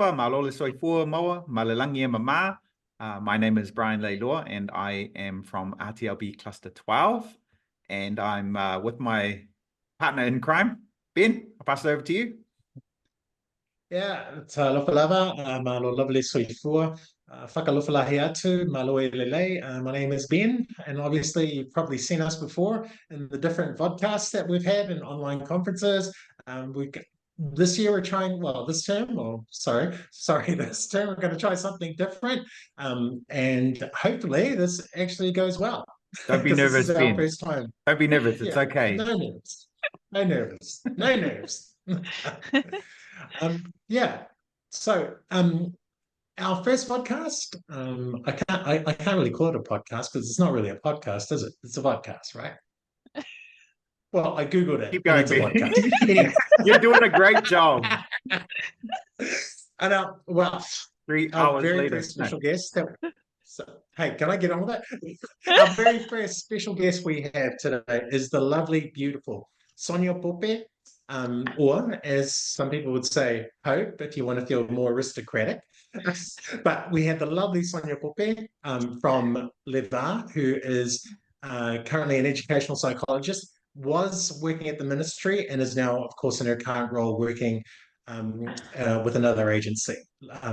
alofa, malole soifua moa, malelangi mama. My name is Brian Leiloa, and I am from RTLB Cluster 12. And I'm with my partner in crime, Ben. I'll pass it over to you. Yeah, talofa lava, malo lovely soifua. Whakalofalahi atu, malo e lele. My name is Ben, and obviously you've probably seen us before in the different vodcasts that we've had and online conferences. This year we're trying, well, this term, or this term we're going to try something different, and hopefully this actually goes well. Don't be Because nervous, this is our Ben. first time. Don't be nervous. It's Yeah, okay. no nerves, no nerves, no nerves. Yeah. So our first podcast, I can't really call it a podcast because it's not really a podcast, is it? It's a podcast, right? Well, I Googled it Keep and going, it's a Ben. podcast. Anyway. You're doing a great job. And well, 3 our hours very later. first special guest hey, can I get on with that? Our very first special guest we have today is the lovely, beautiful Sonia Pope, or as some people would say, Pope, if you want to feel more aristocratic. But we have the lovely Sonia Pope from Levar, who is currently an educational psychologist, was working at the ministry, and is now, of course, in her current role working with another agency.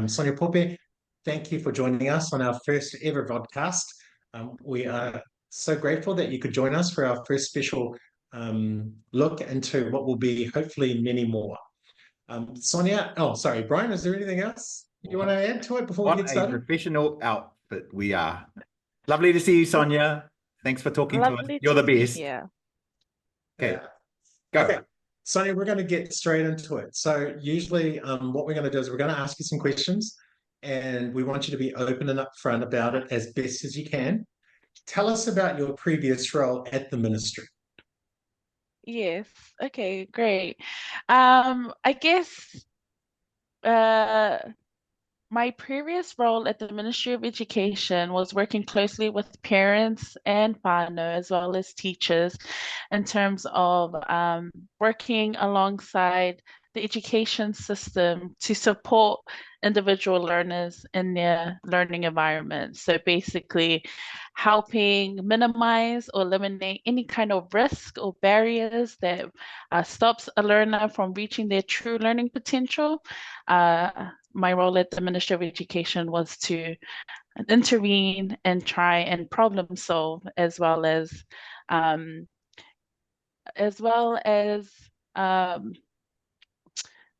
Sonia Pope, thank you for joining us on our first ever podcast. We are so grateful that you could join us for our first special look into what will be hopefully many more. Sonia, sorry, Brian, is there anything else you want to add to it before we get started? What a professional outfit we are. Lovely to see you, Sonia. Thanks for talking to us. You're the best. Yeah. Okay, Yeah. go. Okay. Sonia, we're going to get straight into it. So usually what we're going to do is we're going to ask you some questions, and we want you to be open and upfront about it as best as you can. Tell us about your previous role at the ministry. Yes. Okay, great. I guess my previous role at the Ministry of Education was working closely with parents and whānau, as well as teachers, in terms of working alongside the education system to support individual learners in their learning environment. So basically helping minimize or eliminate any kind of risk or barriers that stops a learner from reaching their true learning potential. My role at the Ministry of Education was to intervene and try and problem solve, as well as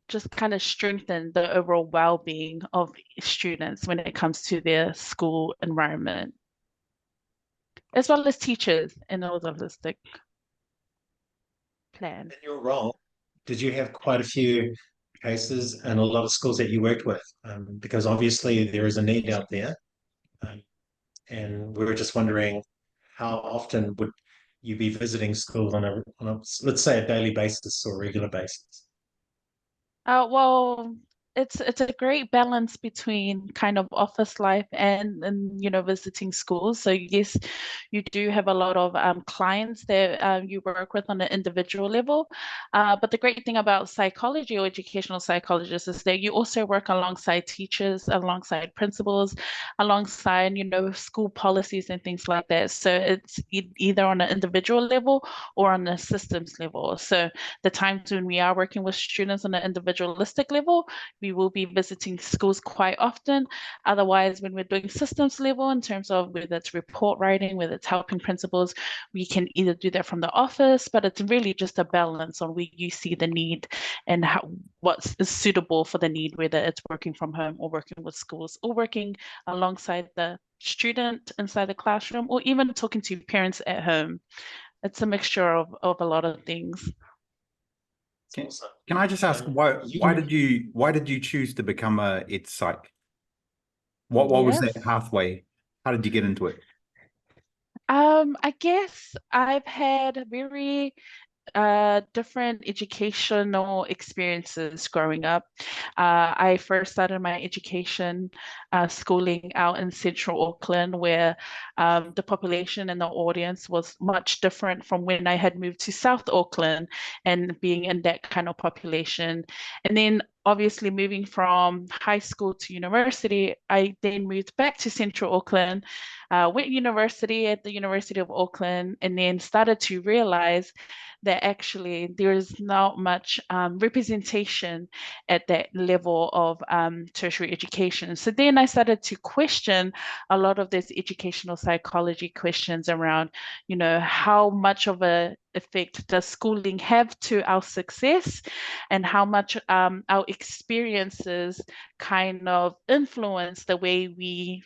just kind of strengthen the overall well-being of students when it comes to their school environment, as well as teachers in a holistic plan. In your role, did you have quite a few cases and a lot of schools that you worked with? Because obviously there is a need out there. And we were just wondering, how often would you be visiting schools on a let's say, a daily basis or a regular basis? Well, it's a great balance between kind of office life and visiting schools. So yes, you do have a lot of clients that you work with on an individual level. But the great thing about psychology or educational psychologists is that you also work alongside teachers, alongside principals, alongside school policies and things like that. So it's either on an individual level or on a systems level. So the times when we are working with students on an individualistic level, we will be visiting schools quite often. Otherwise, when we're doing systems level, in terms of whether it's report writing, whether it's helping principals, we can either do that from the office, but it's really just a balance on where you see the need and what's suitable for the need, whether it's working from home or working with schools or working alongside the student inside the classroom, or even talking to parents at home. It's a mixture of a lot of things. Can I just ask why did you choose to become a ed psych? What was that pathway? How did you get into it? I guess I've had very different educational experiences growing up. I first started my education schooling out in Central Auckland, where the population and the audience was much different from when I had moved to South Auckland and being in that kind of population. And then obviously moving from high school to university, I then moved back to Central Auckland, went university at the University of Auckland, and then started to realize that actually there is not much representation at that level of tertiary education. So then I started to question a lot of these educational psychology questions around, how much of a effect does schooling have to our success, and how much our experiences kind of influence the way we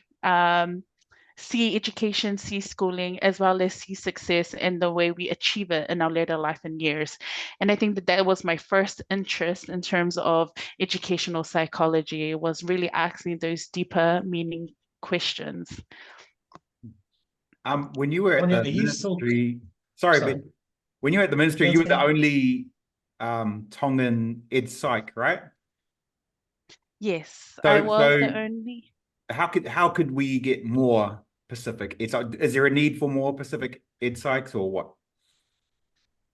see education, see schooling, as well as see success and the way we achieve it in our later life and years. And I think that that was my first interest in terms of educational psychology, was really asking those deeper meaning questions. When you were at Sonia, the are you still... ministry, Sorry. but when you were at the ministry, That's you were the fine. only Tongan Ed Psych, right? Yes, So- I was so- the only. How could we get more Pacific? Is there a need for more Pacific Ed Psychs or what?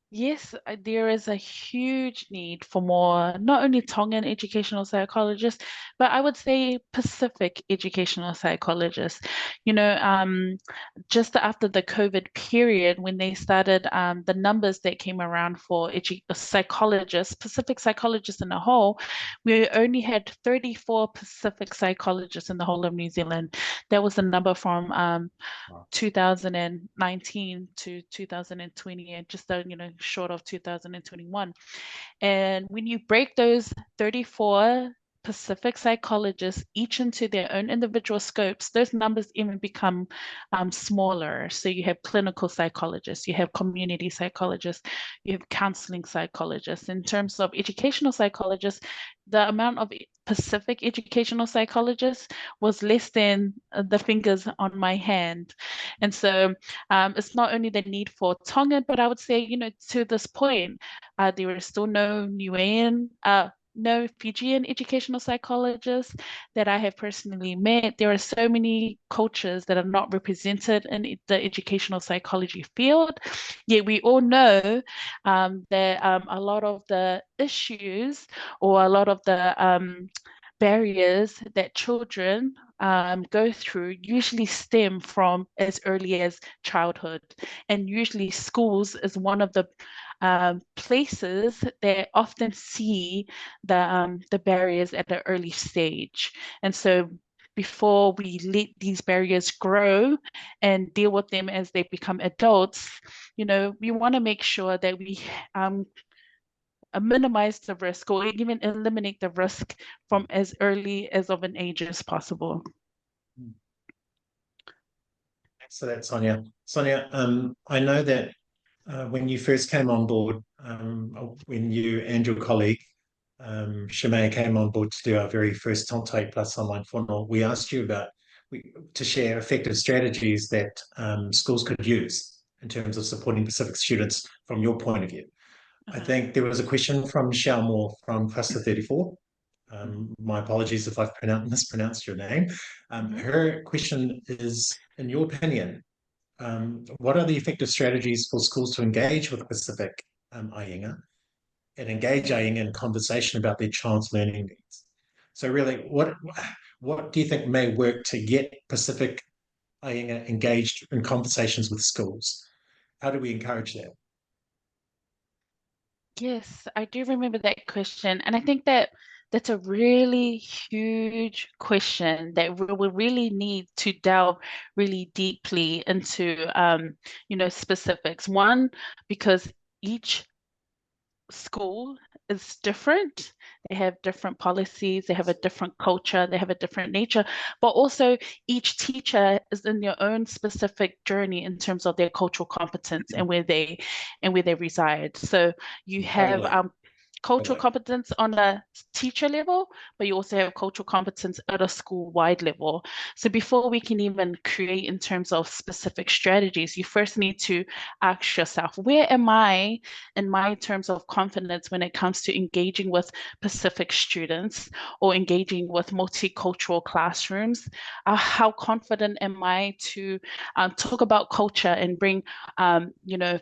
Yes, there is a huge need for more, not only Tongan educational psychologists, but I would say Pacific educational psychologists. Just after the COVID period, when they started, the numbers that came around for psychologists, Pacific psychologists in the whole, we only had 34 Pacific psychologists in the whole of New Zealand. That was the number from Wow. 2019 to 2020, and just short of 2021. And when you break those 34 Pacific psychologists each into their own individual scopes, those numbers even become smaller. So you have clinical psychologists, you have community psychologists, you have counseling psychologists. In terms of educational psychologists, the amount of Pacific educational psychologists was less than the fingers on my hand. And so it's not only the need for Tongan, but I would say, to this point, there is still no Fijian educational psychologists that I have personally met. There are so many cultures that are not represented in the educational psychology field. Yet we all know that a lot of the issues, or a lot of the barriers that children go through usually stem from as early as childhood. And usually schools is one of the places that often see the barriers at an early stage. And so before we let these barriers grow and deal with them as they become adults, we want to make sure that we minimize the risk, or even eliminate the risk from as early as of an age as possible. Thanks for that, Sonia. Sonia, I know that when you first came on board, when you and your colleague, Shimei, came on board to do our very first Tontai Plus online funnel, we asked you to share effective strategies that schools could use in terms of supporting Pacific students from your point of view. I think there was a question from Michelle Moore from Cluster 34. My apologies if I've mispronounced your name. Her question is, in your opinion, what are the effective strategies for schools to engage with Pacific Ainga and engage Ainga in conversation about their child's learning needs? So really, what do you think may work to get Pacific Ainga engaged in conversations with schools? How do we encourage that? Yes, I do remember that question. And I think that that's a really huge question that we will really need to delve really deeply into, specifics. One, because each school is different. They have different policies, they have a different culture, they have a different nature, but also each teacher is in their own specific journey in terms of their cultural competence and where they reside. So you have cultural competence on a teacher level, but you also have cultural competence at a school-wide level. So before we can even create in terms of specific strategies, you first need to ask yourself, where am I in my terms of confidence when it comes to engaging with Pacific students or engaging with multicultural classrooms? How confident am I to talk about culture and bring,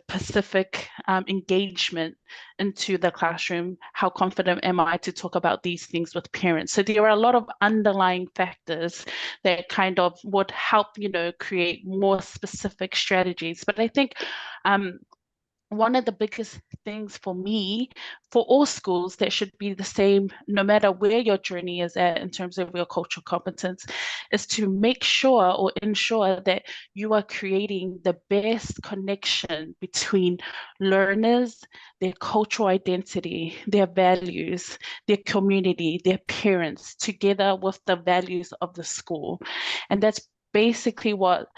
Pacific engagement into the classroom? how confident am I to talk about these things with parents? So there are a lot of underlying factors that kind of would help, create more specific strategies. But I think one of the biggest things for me, for all schools, that should be the same no matter where your journey is at in terms of your cultural competence, is to make sure or ensure that you are creating the best connection between learners, their cultural identity, their values, their community, their parents, together with the values of the school. And that's basically what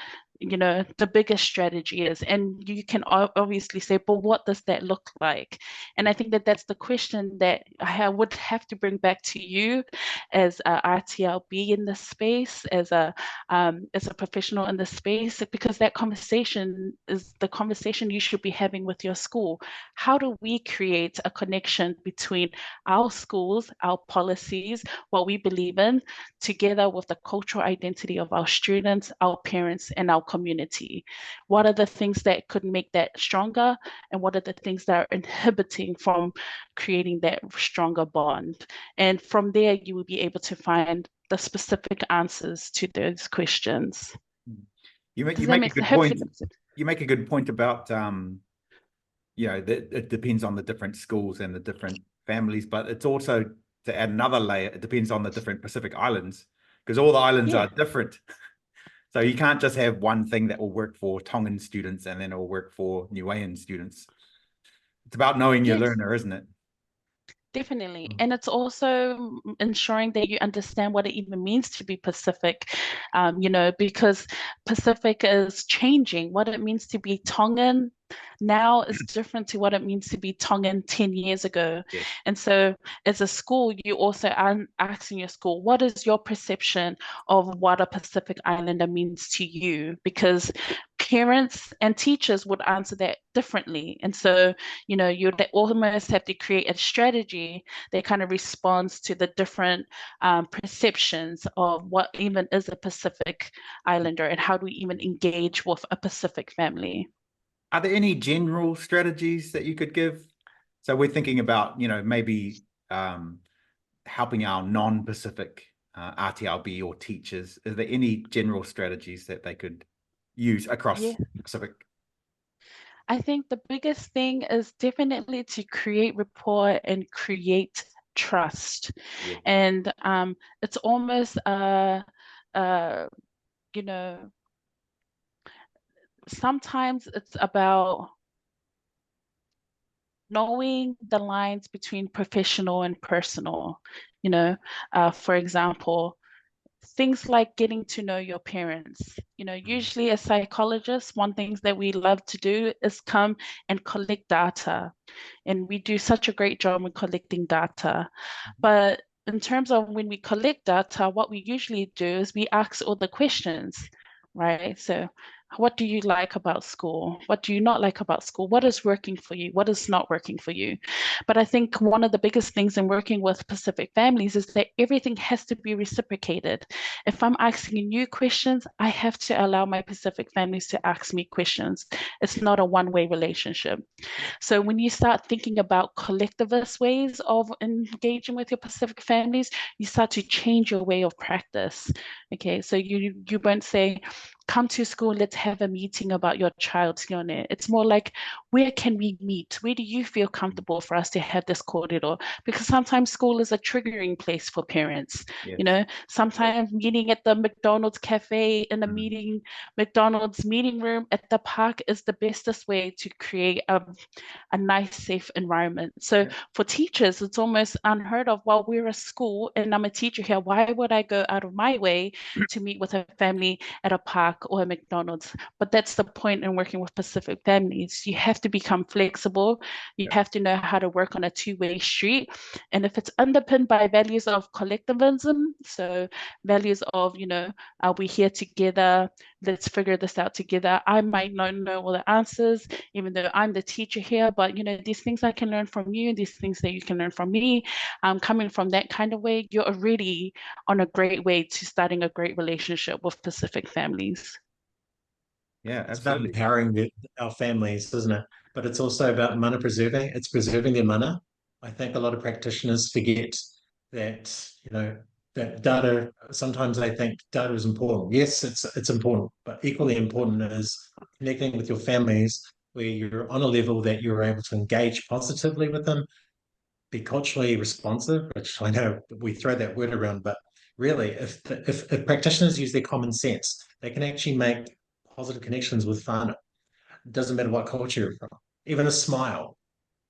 the biggest strategy is. And you can obviously say, but what does that look like? And I think that that's the question that I would have to bring back to you as a RTLB in this space, as a professional in this space, because that conversation is the conversation you should be having with your school. How do we create a connection between our schools, our policies, what we believe in, together with the cultural identity of our students, our parents, and our community? What are the things that could make that stronger, and what are the things that are inhibiting from creating that stronger bond? And from there, you will be able to find the specific answers to those questions. You make a good point. You make a good point about that it depends on the different schools and the different families, but it's also, to add another layer, it depends on the different Pacific Islands, because all the islands are different. So you can't just have one thing that will work for Tongan students and then it will work for Niuean students. It's about knowing your learner, isn't it? Definitely. And it's also ensuring that you understand what it even means to be Pacific, because Pacific is changing. What it means to be Tongan now is different to what it means to be Tongan 10 years ago. Yes. And so as a school, you also are asking your school, what is your perception of what a Pacific Islander means to you? Because parents and teachers would answer that differently. And so, you almost have to create a strategy that kind of responds to the different perceptions of what even is a Pacific Islander and how do we even engage with a Pacific family. Are there any general strategies that you could give? So we're thinking about, maybe helping our non-Pacific RTLB or teachers. Are there any general strategies that they could use across Pacific? I think the biggest thing is definitely to create rapport and create trust. And it's almost sometimes it's about knowing the lines between professional and personal. For example, things like getting to know your parents. Usually as psychologists, one thing that we love to do is come and collect data. And we do such a great job in collecting data. But in terms of when we collect data, what we usually do is we ask all the questions, right? So what do you like about school? What do you not like about school? What is working for you? What is not working for you? But I think one of the biggest things in working with Pacific families is that everything has to be reciprocated. If I'm asking you questions, I have to allow my Pacific families to ask me questions. It's not a one-way relationship. So when you start thinking about collectivist ways of engaging with your Pacific families, you start to change your way of practice. Okay, so you won't say, come to school, let's have a meeting about your child's Tione. It's more like, where can we meet? Where do you feel comfortable for us to have this corridor? Because sometimes school is a triggering place for parents. Sometimes meeting at the McDonald's cafe in a McDonald's meeting room at the park is the bestest way to create a nice, safe environment. So for teachers, it's almost unheard of. Well, we're a school and I'm a teacher here. Why would I go out of my way to meet with a family at a park or a McDonald's? But that's the point in working with Pacific families. You have to become flexible. You have to know how to work on a two-way street. And if it's underpinned by values of collectivism, so values of, are we here together? Let's figure this out together. I might not know all the answers, even though I'm the teacher here, but these things I can learn from you, these things that you can learn from me. Coming from that kind of way, you're already on a great way to starting a great relationship with Pacific families. Yeah, it's about absolutely. empowering our families, isn't it? But it's also about mana preserving. It's preserving their mana. I think a lot of practitioners forget that, that data, sometimes they think data is important. Yes, it's important, but equally important is connecting with your families where you're on a level that you're able to engage positively with them, be culturally responsive, which I know we throw that word around, but really, if practitioners use their common sense, they can actually make positive connections with whānau. It doesn't matter what culture you're from. Even a smile,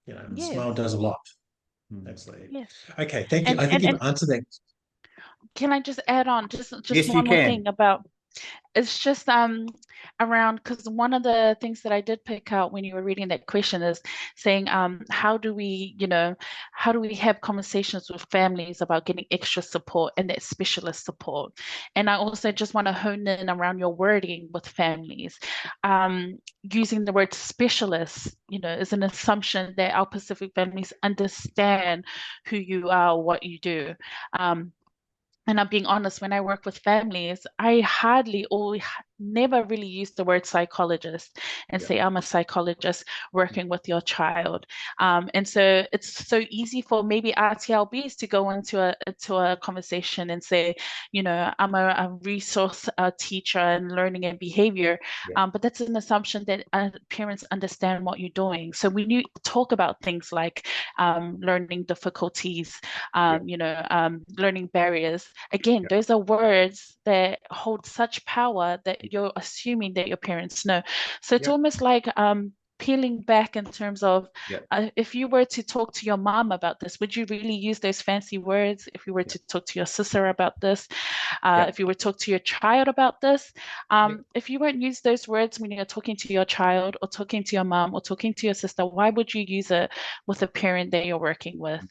a Yes, smile does a lot. Mm. Absolutely. yes. Okay, thank you. And I think and you've and answered that. can I just add on just Yes, you one more can. thing about it's just around because one of the things that I did pick out when you were reading that question is saying how do we how do we have conversations with families about getting extra support and that specialist support. And I also just want to hone in around your wording with families. Using the word specialist is an assumption that our Pacific families understand who you are, what you do. And I'm being honest, when I work with families, I hardly or never really use the word psychologist and Yeah. say, I'm a psychologist working with your child. And so it's so easy for maybe RTLBs to go into a conversation and say, I'm a resource teacher in learning and behavior. Yeah. But that's an assumption that parents understand what you're doing. So when you talk about things like learning difficulties, learning barriers, again, Yeah. those are words that hold such power that you're assuming that your parents know. So it's Yeah. almost like peeling back in terms of Yeah. if you were to talk to your mom about this, would you really use those fancy words? If you were Yeah. to talk to your sister about this, Yeah. if you were to talk to your child about this, Yeah. if you won't use those words when you're talking to your child or talking to your mom or talking to your sister, why would you use it with a parent that you're working with?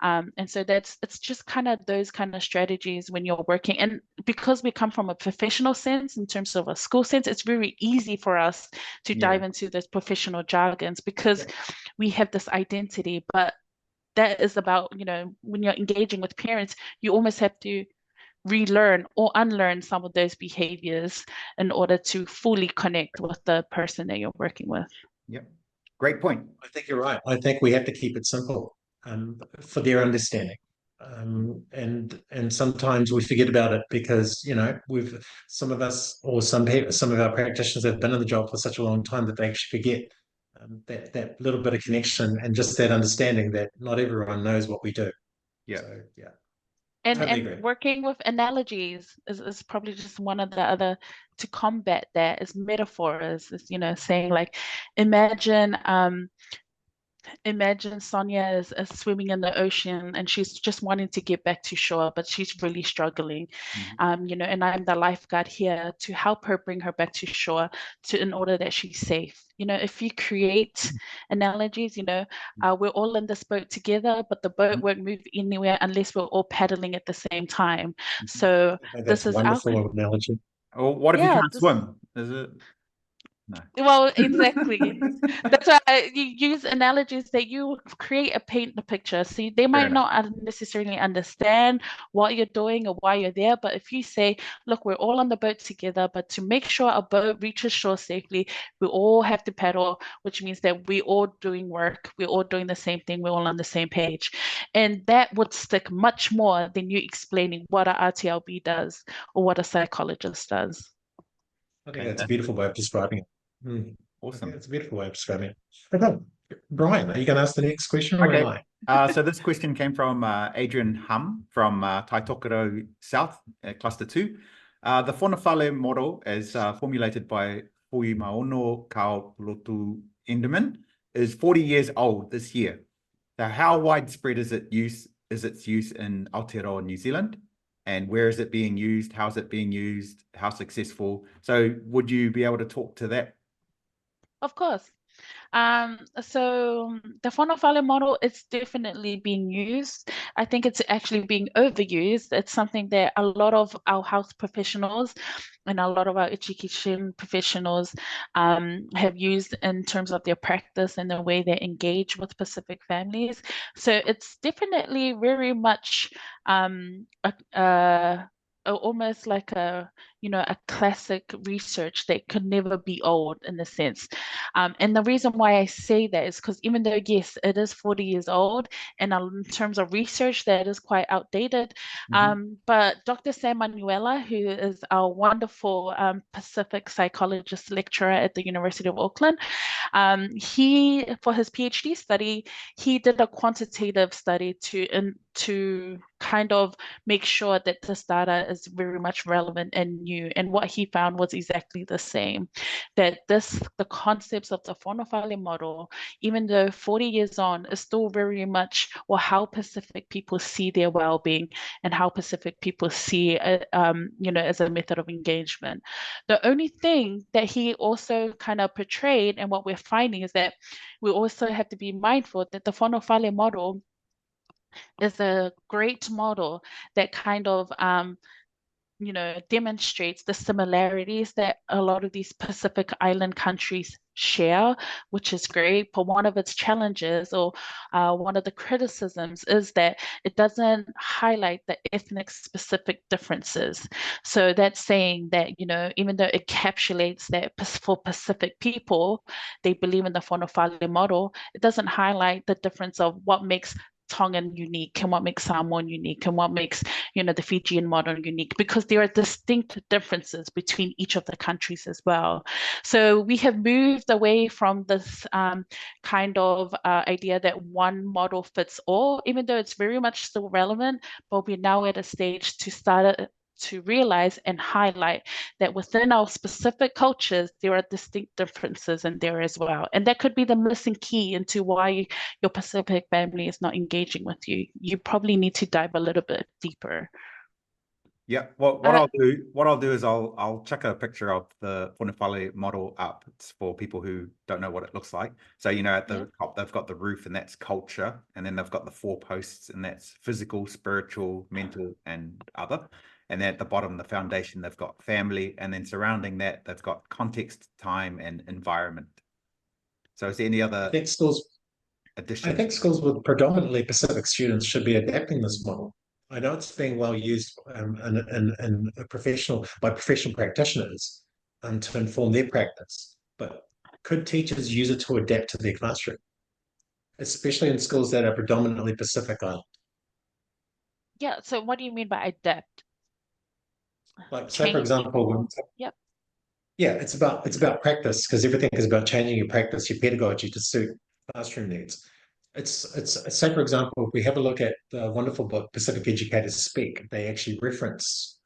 And so it's just kind of those kind of strategies when you're working. And because we come from a professional sense in terms of a school sense, it's very easy for us to Yeah. dive into those professional jargons because we have this identity. But that is about, when you're engaging with parents, you almost have to relearn or unlearn some of those behaviors in order to fully connect with the person that you're working with. Yep. Great point. I think you're right. I think we have to keep it simple for their understanding. And sometimes we forget about it because we've some of us or some people, some of our practitioners have been in the job for such a long time that they actually forget that little bit of connection and just that understanding that not everyone knows what we do. Yeah. So yeah, totally And agree. working with analogies is probably just one of the other to combat that is metaphors, is saying like imagine imagine Sonia is swimming in the ocean and she's just wanting to get back to shore, but she's really struggling. And I'm the lifeguard here to help her bring her back to shore in order that she's safe. If you create analogies, we're all in this boat together, but the boat won't move anywhere unless we're all paddling at the same time. So I think this that's a is our, wonderful analogy. Or what if you yeah, can't swim? Is it? No. well, exactly. That's why you use analogies that you create paint the picture. See, they Fair might enough. not necessarily understand what you're doing or why you're there, but if you say, look, we're all on the boat together, but to make sure our boat reaches shore safely, we all have to paddle, which means that we're all doing work, we're all doing the same thing, we're all on the same page. And that would stick much more than you explaining what a RTLB does or what a psychologist does. I think that's a Fantastic. beautiful way of describing it. I think Awesome. that's a beautiful way of describing it. Okay, Brian, are you going to ask the next question or am Okay. I? So this question came from Adrian Hum from Taitokoro South, Cluster 2. The Whanawhale model, as formulated by Puimaono Kaopolotu Enderman, is 40 years old this year. So how widespread is its use in Aotearoa, New Zealand? And where is it being used? How's it being used? How successful? So would you be able to talk to that? Of course. So the Whanawhale model is definitely being used. I think it's actually being overused. It's something that a lot of our health professionals and a lot of our education professionals have used in terms of their practice and the way they engage with Pacific families. So it's definitely very much almost like a, a classic research that could never be old in a sense. And the reason why I say that is because even though, yes, it is 40 years old, and in terms of research, that is quite outdated. But Dr. Sam Manuela, who is our wonderful Pacific psychologist lecturer at the University of Auckland, he, for his PhD study, he did a quantitative study to kind of make sure that this data is very much relevant and new. And what he found was exactly the same, that the concepts of the Whanawhale model, even though 40 years on, is still very much, or how Pacific people see their well-being and how Pacific people see it, as a method of engagement. The only thing that he also kind of portrayed, and what we're finding, is that we also have to be mindful that the Whanawhale model is a great model that kind of demonstrates the similarities that a lot of these Pacific Island countries share, which is great. But one of its challenges, or one of the criticisms, is that it doesn't highlight the ethnic specific differences. So that's saying that, even though it encapsulates that for Pacific people, they believe in the Whanawhale model, it doesn't highlight the difference of what makes Tongan unique and what makes Samoan unique and what makes, the Fijian model unique, because there are distinct differences between each of the countries as well. So we have moved away from this kind of idea that one model fits all, even though it's very much still relevant, but we're now at a stage to start to realize and highlight that within our specific cultures, there are distinct differences in there as well. And that could be the missing key into why your Pacific family is not engaging with you. You probably need to dive a little bit deeper. Yeah, well, what I'll do is I'll chuck a picture of the Whanawhale model up. It's for people who don't know what it looks like. So, at the top, they've got the roof, and that's culture. And then they've got the 4 posts, and that's physical, spiritual, mental, and other. And then at the bottom, the foundation, they've got family. And then surrounding that, they've got context, time, and environment. So is there any other addition? I think schools with predominantly Pacific students should be adapting this model. I know it's being well used in by professional practitioners to inform their practice, but could teachers use it to adapt to their classroom, especially in schools that are predominantly Pacific Island? Yeah, so what do you mean by adapt? Like, say, for example, Yep. Yeah, it's about practice, because everything is about changing your practice, your pedagogy to suit classroom needs. It's say, for example, if we have a look at the wonderful book Pacific Educators Speak, they actually reference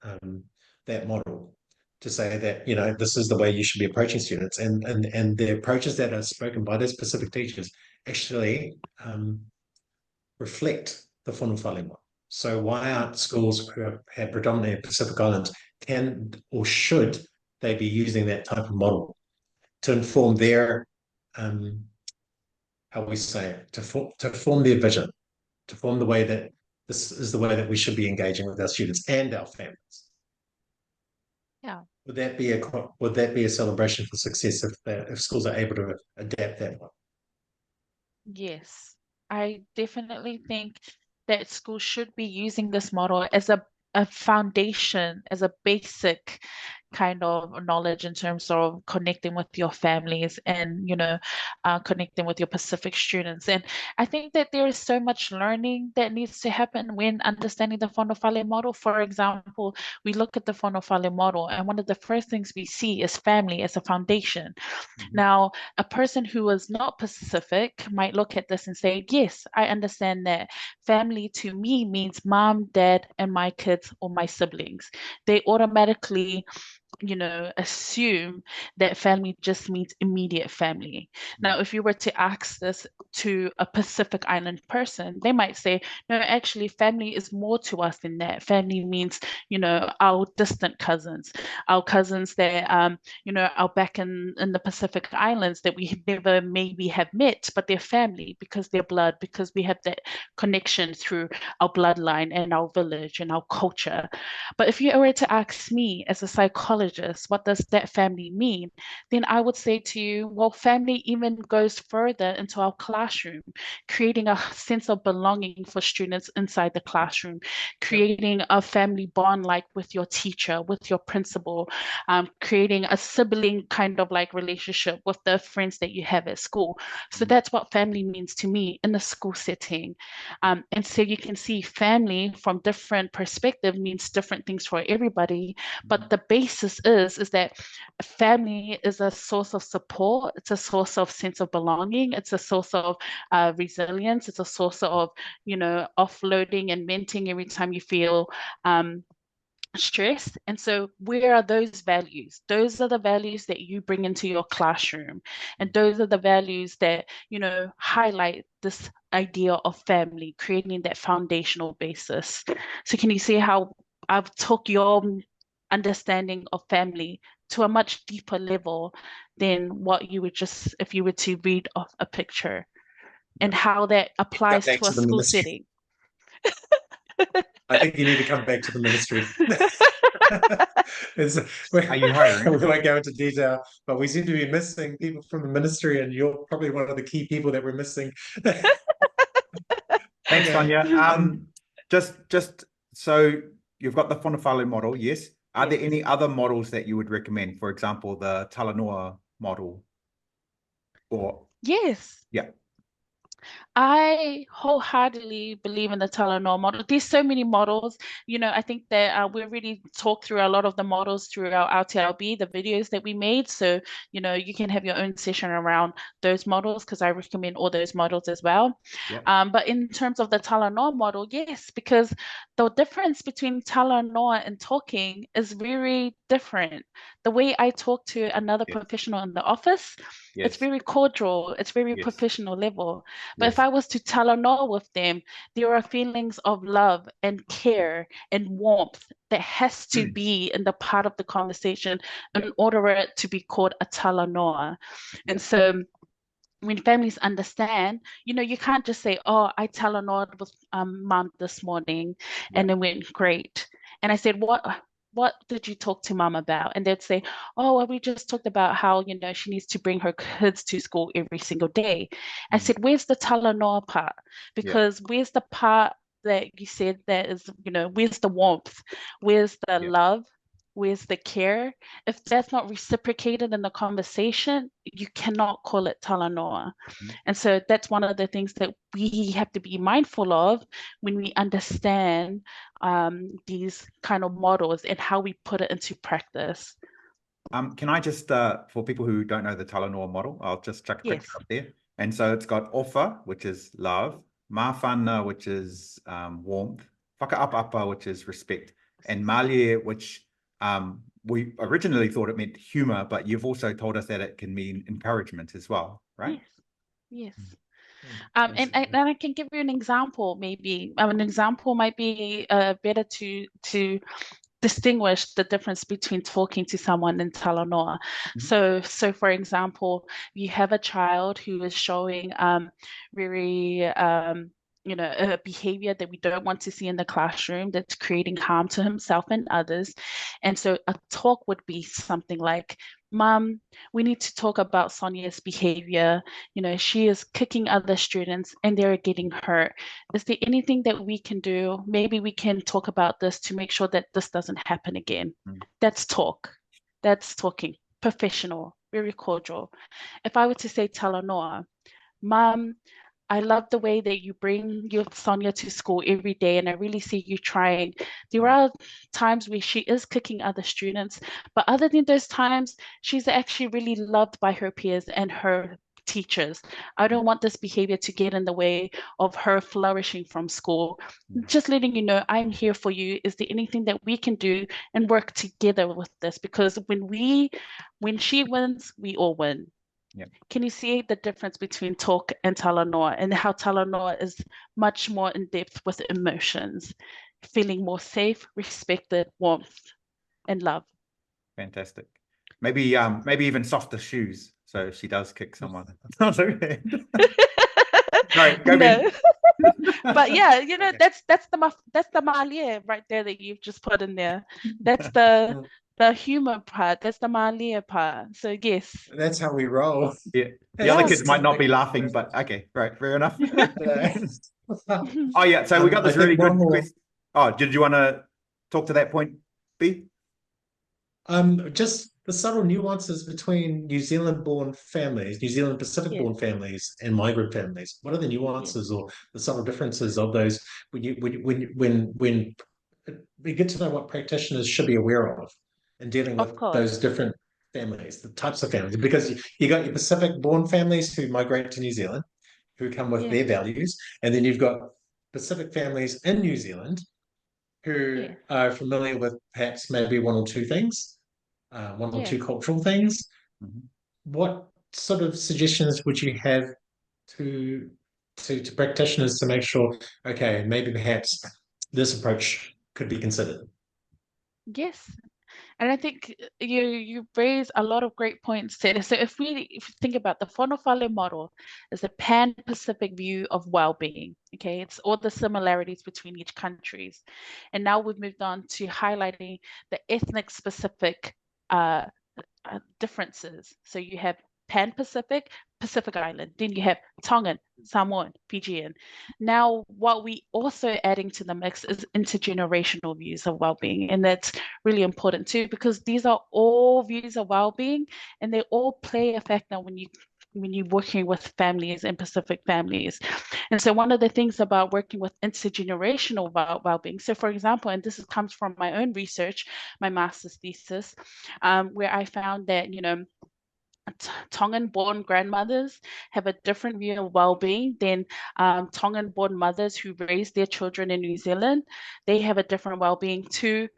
that model to say that, this is the way you should be approaching students, and the approaches that are spoken by those Pacific teachers actually reflect the Whanawhale model. So why aren't schools who have predominantly Pacific Islands, can or should they be using that type of model to inform their to form their vision, to form the way that this is the way that we should be engaging with our students and our families? Yeah. Would that be a celebration for success if schools are able to adapt that one? Yes, I definitely think that schools should be using this model as a foundation, as a basic kind of knowledge in terms of connecting with your families and, connecting with your Pacific students. And I think that there is so much learning that needs to happen when understanding the Whanawhale model. For example, we look at the Whanawhale model, and one of the first things we see is family as a foundation. Now, a person who is not Pacific might look at this and say, yes, I understand that family to me means mom, dad, and my kids or my siblings. They automatically assume that family just means immediate family. Now, if you were to ask this to a Pacific Island person, they might say, no, actually, family is more to us than that. Family means, our distant cousins, our cousins that, are back in the Pacific Islands that we never maybe have met, but they're family because they're blood, because we have that connection through our bloodline and our village and our culture. But if you were to ask me as a psychologist, psychologist, what does that family mean? Then I would say to you, well, family even goes further into our classroom, creating a sense of belonging for students inside the classroom, creating a family bond like with your teacher, with your principal, creating a sibling kind of like relationship with the friends that you have at school. So that's what family means to me in the school setting. And so you can see family from different perspective means different things for everybody, but the basis is that family is a source of support. It's a source of sense of belonging. It's a source of resilience. It's a source of, offloading and venting every time you feel stress. And so where are those values? Those are the values that you bring into your classroom. And those are the values that, highlight this idea of family, creating that foundational basis. So can you see how I've took your understanding of family to a much deeper level than what you would just, if you were to read off a picture, and how that applies back to to a the school ministry. setting? I think you need to come back to the ministry. Are you hiring? We won't go into detail, but we seem to be missing people from the ministry, and you're probably one of the key people that we're missing. Thanks, Okay. Sonia. Just so you've got the Whanawhalo model, yes. Are there any other models that you would recommend? For example, the talanoa model, or Yes. yeah. I wholeheartedly believe in the talanoa model. There's so many models. I think that we really talked through a lot of the models through our RTLB, the videos that we made. So, you can have your own session around those models, because I recommend all those models as well. Yeah. But in terms of the talanoa model, yes, because the difference between talanoa and talking is very different. The way I talk to another professional in the office, it's very cordial, it's very professional level. But if I was to talanoa with them, there are feelings of love and care and warmth that has to be in the part of the conversation in order for it to be called a talanoa. And so when families understand, you can't just say, oh, I talanoa'd with mom this morning and it went great. And I said, what did you talk to mom about? And they'd say, oh, well, we just talked about how, she needs to bring her kids to school every single day. I said, where's the talanoa part? Because where's the part that you said that is, where's the warmth? Where's the love? Where's the care? If that's not reciprocated in the conversation, you cannot call it talanoa. And so that's one of the things that we have to be mindful of when we understand these kind of models and how we put it into practice. Can I just, for people who don't know the talanoa model, I'll just chuck a picture up there. And so it's got ofa, which is love, mawhana, which is warmth, whakaapapa, which is respect, and malie, which we originally thought it meant humor, but you've also told us that it can mean encouragement as well, right? Yes. And I can give you an example, maybe. An example might be better to distinguish the difference between talking to someone and talanoa. So for example, you have a child who is showing very a behavior that we don't want to see in the classroom, that's creating harm to himself and others. And so a talk would be something like, Mom, we need to talk about Sonia's behavior. She is kicking other students and they're getting hurt. Is there anything that we can do? Maybe we can talk about this to make sure that this doesn't happen again. That's talk. That's talking. Professional, very cordial. If I were to say talanoa, Mom, I love the way that you bring your Sonia to school every day, and I really see you trying. There are times where she is kicking other students, but other than those times, she's actually really loved by her peers and her teachers. I don't want this behavior to get in the way of her flourishing from school. Just letting you know, I'm here for you. Is there anything that we can do and work together with this? Because when she wins, we all win. Can you see the difference between talk and talanoa, and how talanoa is much more in depth with emotions, feeling more safe, respected, warmth, and love? Fantastic. Maybe even softer shoes, so she does kick someone. Not so bad. Sorry, go Ben. But yeah, that's the malie right there that you've just put in there. That's the the humor part, that's the malia part. So yes. That's how we roll. Yeah. The Hey, other I'll kids might not something. be laughing, but okay, right, fair enough. Uh, Oh yeah, so we got I this think really one good more. question. Oh, did you want to talk to that point, B? Just the subtle nuances between New Zealand-born families, New Zealand Yes, Pacific-born families, and migrant families. What are the yes, nuances or the subtle differences of those when we get to know what practitioners should be aware of in dealing with of course. those different families, the types of families? Because you got your Pacific-born families who migrate to New Zealand, who come with Yes, their values, and then you've got Pacific families in New Zealand who yes, are familiar with perhaps maybe one or two things, one or two yes. cultural things. Mhm. What sort of suggestions would you have to to practitioners to make sure, okay, maybe perhaps this approach could be considered? Yes. And I think you raise a lot of great points there. So if we think about the Whanawhale model as a pan-Pacific view of well-being, okay, it's all the similarities between each countries. And now we've moved on to highlighting the ethnic specific differences. So you have Pan-Pacific, Pacific Island, then you have Tongan, Samoan, Fijian. Now, what we also adding to the mix is intergenerational views of well-being, and that's really important too, because these are all views of well-being, and they all play a factor when you're working with families and Pacific families. And so one of the things about working with intergenerational well-being, so for example, and this comes from my own research, my master's thesis, where I found that, Tongan-born grandmothers have a different view of well-being than Tongan-born mothers who raise their children in New Zealand. They have a different well-being to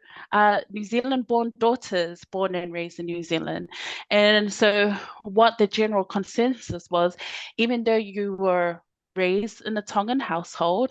New Zealand-born daughters born and raised in New Zealand. And so what the general consensus was, even though you were raised in a Tongan household,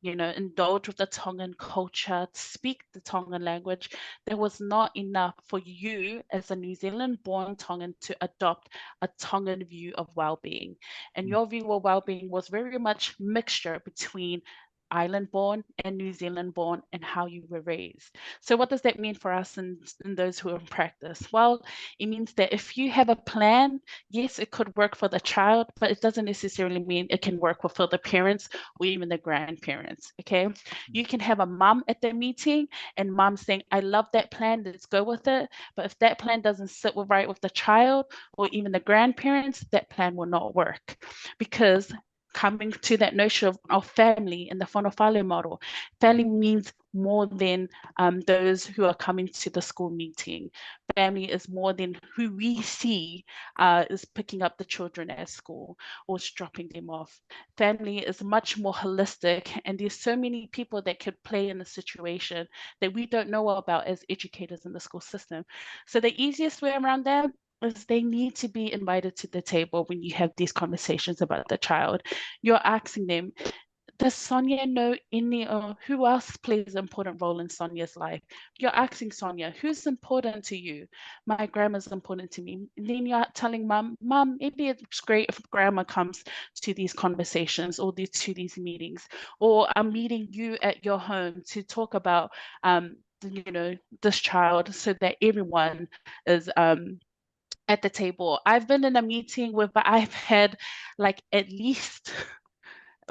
indulge with the Tongan culture, speak the Tongan language, there was not enough for you as a New Zealand-born Tongan to adopt a Tongan view of well-being. And your view of well-being was very much mixture between island-born and New Zealand-born and how you were raised. So what does that mean for us and those who are in practice? Well, it means that if you have a plan, yes, it could work for the child, but it doesn't necessarily mean it can work for the parents or even the grandparents, okay? You can have a mom at the meeting and mom saying, I love that plan, let's go with it. But if that plan doesn't sit right with the child or even the grandparents, that plan will not work. Because coming to that notion of family in the Whanawhale model, family means more than those who are coming to the school meeting. Family is more than who we see is picking up the children at school or dropping them off. Family is much more holistic, and there's so many people that could play in a situation that we don't know about as educators in the school system. So the easiest way around that is they need to be invited to the table when you have these conversations about the child. You're asking them, does Sonia know any or who else plays an important role in Sonia's life? You're asking Sonia, who's important to you? My grandma's important to me. And then you're telling mom, maybe it's great if grandma comes to these conversations or to these meetings, or I'm meeting you at your home to talk about this child so that everyone is at the table. I've been in a meeting where I've had like at least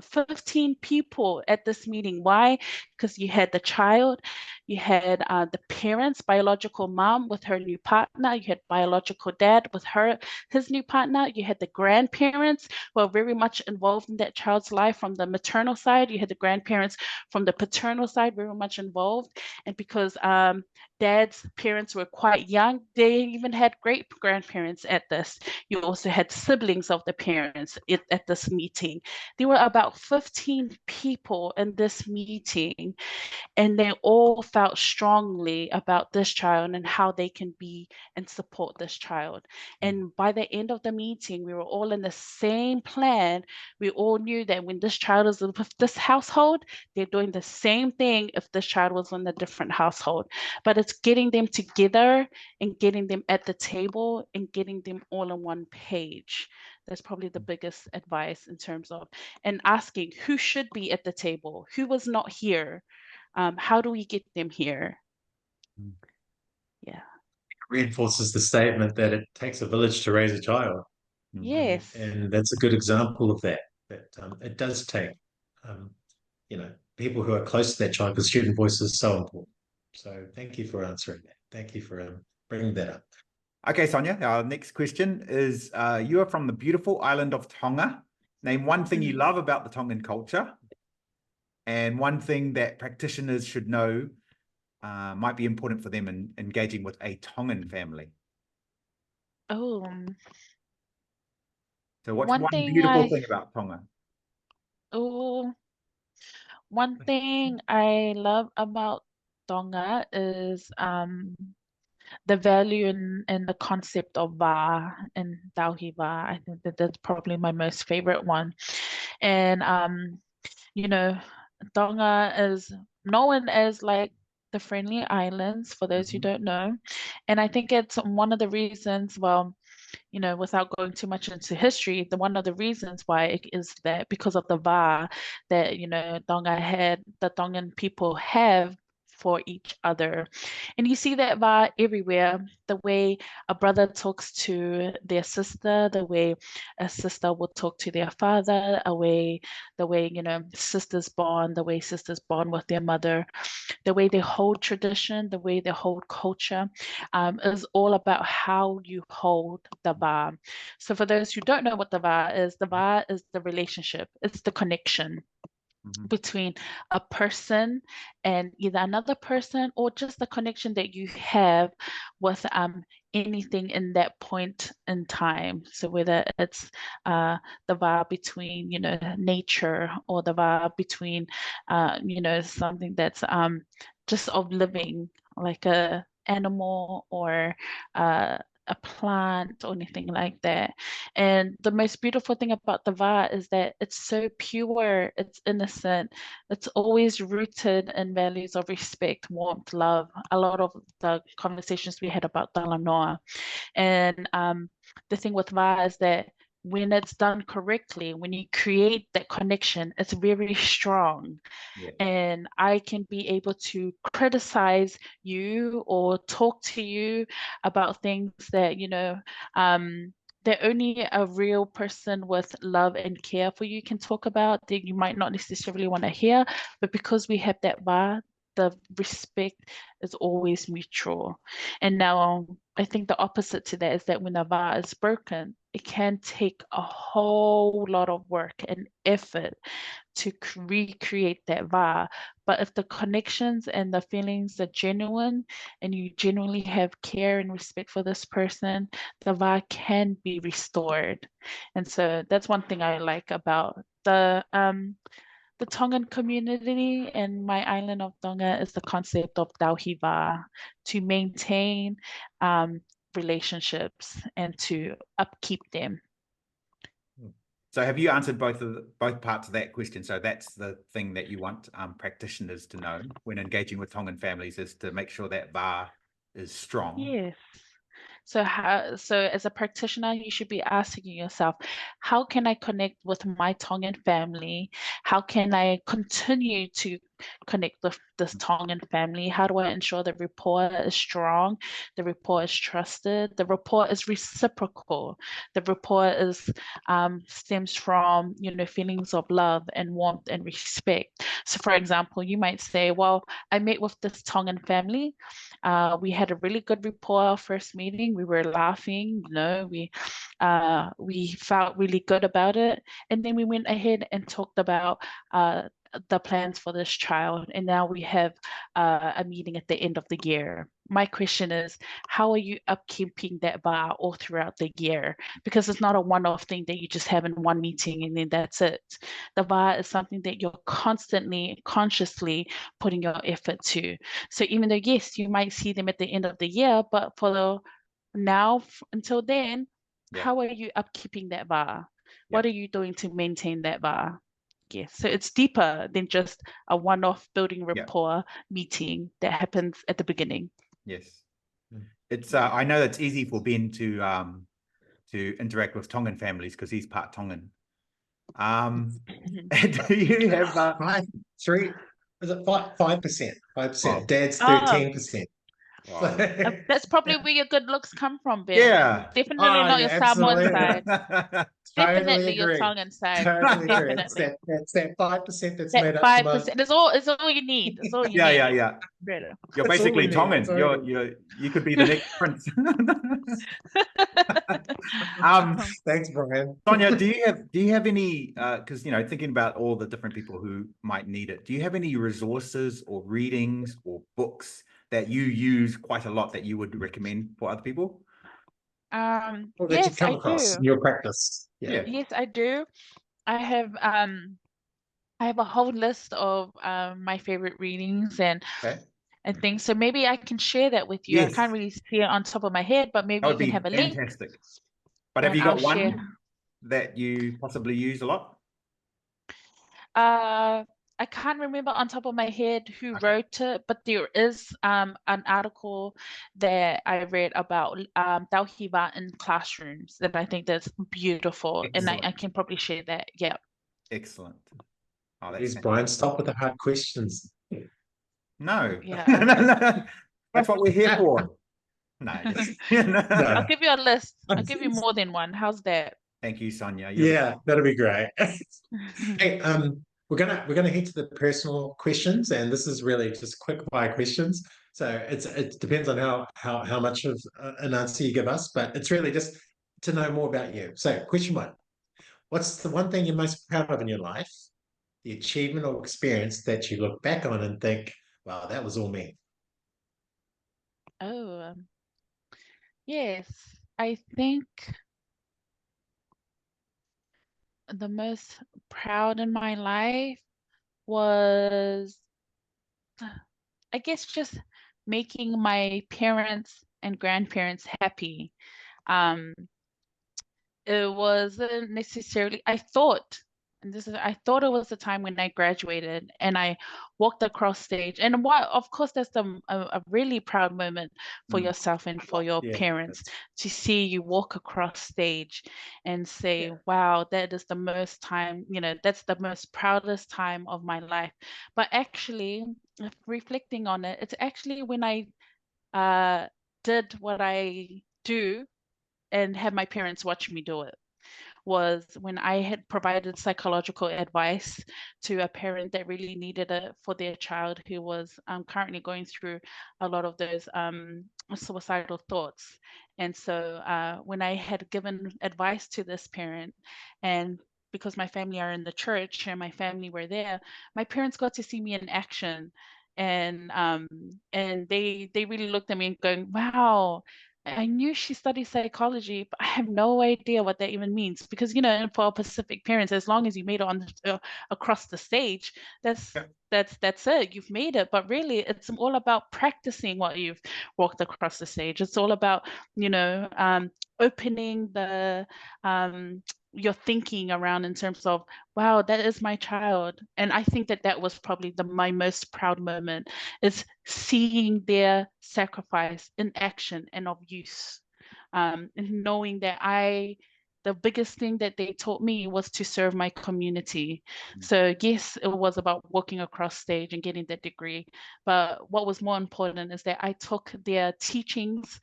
15 people at this meeting. Why? Because you had the child, you had the parents, biological mom with her new partner, you had biological dad with his new partner, you had the grandparents who are very much involved in that child's life from the maternal side, you had the grandparents from the paternal side very much involved. And because dad's parents were quite young, they even had great grandparents at this. You also had siblings of the parents at this meeting. There were about 15 people in this meeting, and they all felt strongly about this child and how they can be and support this child. And by the end of the meeting, we were all in the same plan. We all knew that when this child is with this household, they're doing the same thing if this child was in a different household. But it's getting them together and getting them at the table and getting them all on one page. That's probably the biggest advice in terms of, and asking who should be at the table, who was not here, how do we get them here? Mm. Yeah. reinforces the statement that it takes a village to raise a child. Yes. And that's a good example of that, it does take, um, people who are close to that child, because student voice is so important. So thank you for answering that. Thank you for bringing that up. Okay, Sonia, our next question is, you are from the beautiful island of Tonga. Name one thing you love about the Tongan culture and one thing that practitioners should know might be important for them in engaging with a Tongan family. Oh, So what's one one thing beautiful thing about Tonga? oh, one thing I love about Tonga is the value and the concept of va and tauhi va. I think that that's probably my most favorite one. And you know, Tonga is known as like the friendly islands for those who don't know. And I think it's one of the reasons, well, without going too much into history, one of the reasons why it is that because of the va that, the Tongan people have for each other. And you see that va everywhere. The way a brother talks to their sister, the way a sister will talk to their father, the way, sisters bond, the way sisters bond with their mother, the way they hold tradition, the way they hold culture, is all about how you hold the va. So for those who don't know what the va is the relationship, it's the connection between a person and either another person or just the connection that you have with anything in that point in time. So whether it's the vibe between nature, or the vibe between something that's just of living, like a animal or a plant or anything like that. And the most beautiful thing about the va is that it's so pure, it's innocent, it's always rooted in values of respect, warmth, love. A lot of the conversations we had about talanoa. And the thing with va is that when it's done correctly, when you create that connection, it's very strong. Yeah. And I can be able to criticize you or talk to you about things that, that only a real person with love and care for you can talk about, that you might not necessarily want to hear. But because we have that va, the respect is always mutual. And now I think the opposite to that is that when the va is broken, it can take a whole lot of work and effort to recreate that va. But if the connections and the feelings are genuine and you genuinely have care and respect for this person, the va can be restored. And so that's one thing I like about the Tongan community and my island of Tonga is the concept of tauhi va, to maintain relationships and to upkeep them. So have you answered both parts of that question? So that's the thing that you want practitioners to know when engaging with Tongan families, is to make sure that va is strong. Yes. So as a practitioner, you should be asking yourself, how can I connect with my Tongan family? How can I continue to connect with this Tongan family? How do I ensure the rapport is strong, the rapport is trusted, the rapport is reciprocal, the rapport is stems from feelings of love and warmth and respect. So for example, you might say, well, I met with this Tongan family. We had a really good rapport our first meeting. We were laughing, we felt really good about it. And then we went ahead and talked about the plans for this child. And now we have a meeting at the end of the year. My question is, how are you upkeeping that va all throughout the year? Because it's not a one-off thing that you just have in one meeting and then that's it. The va is something that you're constantly, consciously putting your effort to. So even though, yes, you might see them at the end of the year, but for now until then, how are you upkeeping that va? What are you doing to maintain that va? Yes, so it's deeper than just a one-off building rapport meeting that happens at the beginning. Yes, it's. I know it's easy for Ben to interact with Tongan families because he's part Tongan. Do you have 5%? 5%. Oh. Dad's 13%. Wow. That's probably where your good looks come from, Ben. Yeah. Definitely Oh, not yeah, your Samoan absolutely. side. Totally Definitely your agree. Tongan side. Totally agree. It's Definitely. that 5% that's That made up the most. 5%. It's all you need. It's all you Yeah, need. yeah, yeah. Really. You're That's all we basically need. That's Tongan. all we need. You could be the next prince. Um, Thanks, Brian. Sonia, do you have any because thinking about all the different people who might need it, do you have any resources or readings or books that you use quite a lot that you would recommend for other people? Or that you've Yes, come I across do. in your practice. Yeah. Yeah. Yes, I do. I have a whole list of my favorite readings Okay. and things. So maybe I can share that with you. I Yes, can't really see it on top of my head, but maybe that you would can be have a link fantastic. But have and you I'll got share. one that you possibly use a lot? Uh, I can't remember on top of my head who Okay. wrote it, but there is an article that I read about Tauhiva in classrooms that I think that's beautiful, and I Excellent. can probably share that. Yeah. Excellent. Oh, that's Please, fantastic. Brian, stop with the hard questions. No. Yeah. That's what we're here for. No. No. I'll give you a list. I'll give you more than one. How's that? Thank you, Sonia. Yeah, that'll be great. Hey, we're gonna head to the personal questions, and this is really just quick fire questions. So it depends on how much of an answer you give us, but it's really just to know more about you. So, question one: what's the one thing you're most proud of in your life? The achievement or experience that you look back on and think, "Wow, that was all me." Oh, yes. I think the most proud in my life was, I guess, just making my parents and grandparents happy. Um, it wasn't necessarily, I thought it was the time when I graduated and I walked across stage. And what, of course, that's a really proud moment for Mm. yourself and for your Yeah, parents to see you walk across stage and say, yeah. wow, that is the most time, that's the most proudest time of my life. But actually, reflecting on it, it's actually when I did what I do and had my parents watch me do it was when I had provided psychological advice to a parent that really needed it for their child who was currently going through a lot of those suicidal thoughts. And so when I had given advice to this parent, and because my family are in the church and my family were there, my parents got to see me in action. And they really looked at me and going, wow, I knew she studied psychology, but I have no idea what that even means. Because and for our Pacific parents, as long as you made it on across the stage, that's Yeah. that's it. You've made it. But really, it's all about practicing what you've walked across the stage. It's all about opening the your thinking around in terms of, wow, that is my child. And I think that was probably my most proud moment, is seeing their sacrifice in action and of use, and knowing that the biggest thing that they taught me was to serve my community. So yes, it was about walking across stage and getting that degree, but what was more important is that I took their teachings,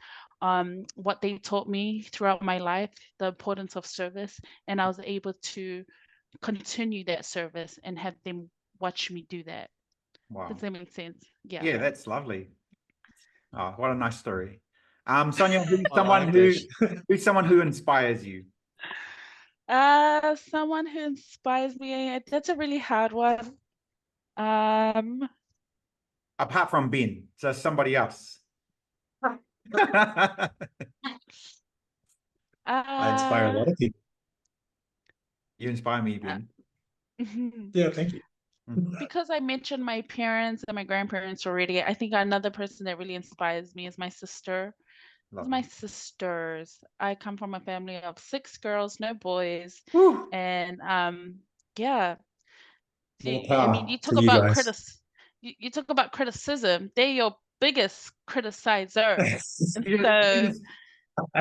what they taught me throughout my life, the importance of service, and I was able to continue that service and have them watch me do that. Wow. Does that make sense? Yeah. Yeah, that's lovely. Oh, what a nice story. Sonia, who's someone who inspires you? Someone who inspires me, that's a really hard one. Apart from Ben, so somebody else. I inspire a lot of people. You inspire me, Ben. Yeah, thank you. Because I mentioned my parents and my grandparents already, I think another person that really inspires me is my sister. It's my sisters. I come from a family of 6 girls, no boys. Woo. And yeah. More I mean, power to you guys. you talk about criticism. They're your biggest criticizer. And You so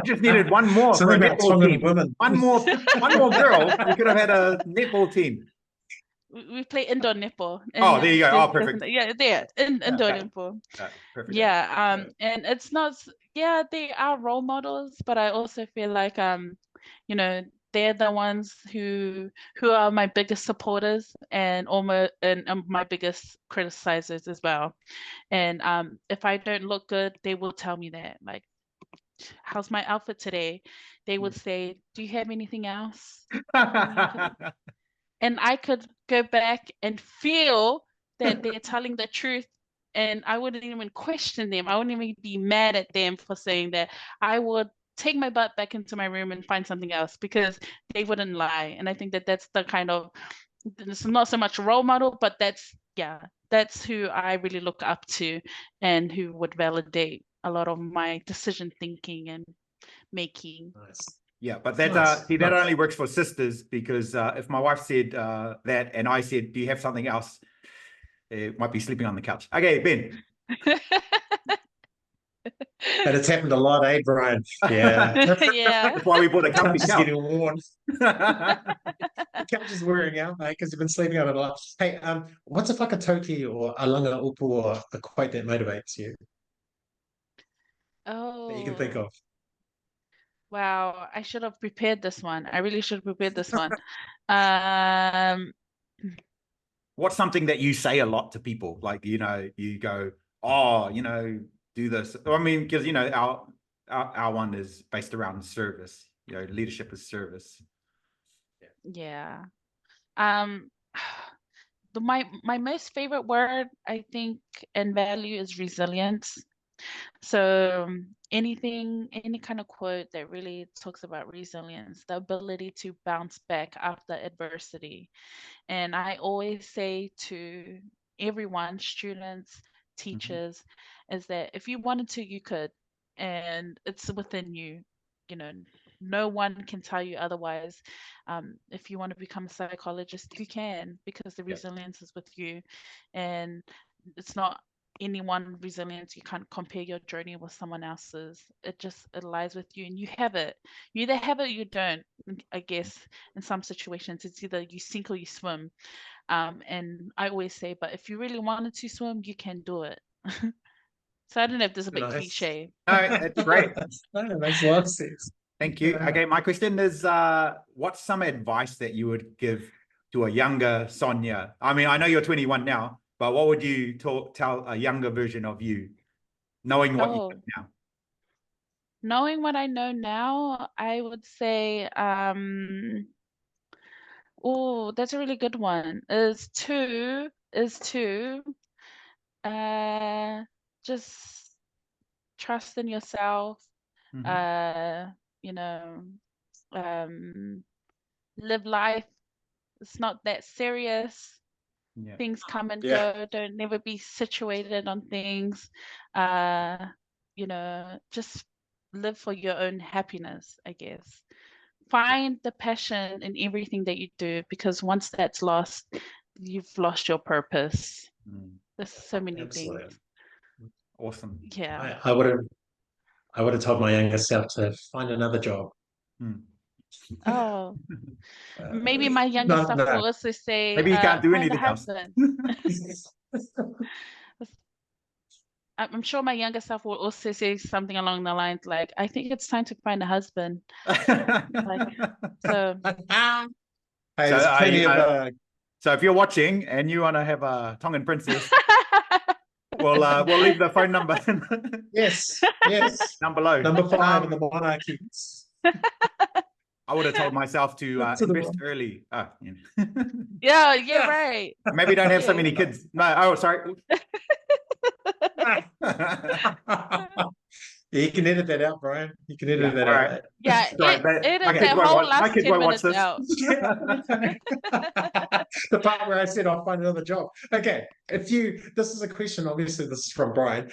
just needed one more for a Something about netball Tongan team. women. One more girl. You could have had a netball team. we play indoor netball. Oh, there you go. Oh, there's perfect. yeah, there indoor Okay. netball. Perfect. Yeah, and it's not yeah, they are role models, but I also feel like you know, they're the ones who are my biggest supporters and almost and my biggest criticizers as well. And if I don't look good, they will tell me that. Like, how's my outfit today? They would say, do you have anything else? And I could go back and feel that they're telling the truth, and I wouldn't even question them. I wouldn't even be mad at them for saying that. I would take my butt back into my room and find something else because they wouldn't lie. And I think that that's the kind of, it's not so much role model, but that's who I really look up to and who would validate a lot of my decision thinking and making. Nice. Yeah, but that Nice, see, that nice. only works for sisters, because if my wife said that and I said, do you have something else? It might be sleeping on the couch. Okay, Ben. But it's happened a lot, eh, Brian? Yeah. Yeah. That's why we bought a The couch comfy is couch. getting worn. The couch is wearing out, mate, because you've been sleeping on it a lot. Hey, what's a whakatauki or a langa upu or a quote that motivates you that you can think Oh, of? wow. I should have prepared this one. I really should have prepared this one. Um, What's something that you say a lot to people? Like, you go, oh, do this. I mean, because, our one is based around service. Leadership is service. yeah. Um, my most favorite word, I think, and value is resilience. So any kind of quote that really talks about resilience, the ability to bounce back after adversity. And I always say to everyone, students, teachers, is that if you wanted to, you could, and it's within you. You know, no one can tell you otherwise. If you want to become a psychologist, you can, because the Yeah. resilience is with you, and it's not any one resilience. You can't compare your journey with someone else's. It lies with you, and you have it. You either have it or you don't. I guess in some situations it's either you sink or you swim. And I always say, but if you really wanted to swim, you can do it. So I don't know if this is a bit Nice. cliche. No, it's great. No, it makes a lot of sense. Thank you. Yeah. Okay, my question is, what's some advice that you would give to a younger Sonia? I mean, I know you're 21 now, but what would you tell a younger version of you, knowing what you know Oh, now? knowing what I know now, I would say, oh, that's a really good one. Is to uh just trust in yourself, uh, you know, um, live life. It's not that serious. Yeah. Things come and Yeah. go. Don't never be situated on things. Just live for your own happiness, I guess. Find the passion in everything that you do, because once that's lost, you've lost your purpose. There's so many Absolutely. things. Awesome. Yeah. I would have told my younger self to find another job. Oh, Uh, maybe my younger no, self no. will also say, Maybe you can't do find a anything else. husband. I'm sure my younger self will also say something along the lines like, I think it's time to find a husband. Like, so Hey, So, there's plenty of so if you're watching and you want to have a Tongan princess, we'll leave the phone number yes, down below. number 5 in the monarchy. I would have told myself to To the invest one. early. yeah, you're Yeah. right. Maybe don't have so Yeah. many kids. No, oh, sorry. You can edit that out, Brian. You can edit Yeah, that all out. right. Yeah, Sorry, but edit my kids that won't whole watch. My last kids 10 won't watch minutes this. out. The part where I said I'll find another job. Okay, this is a question, obviously this is from Brian.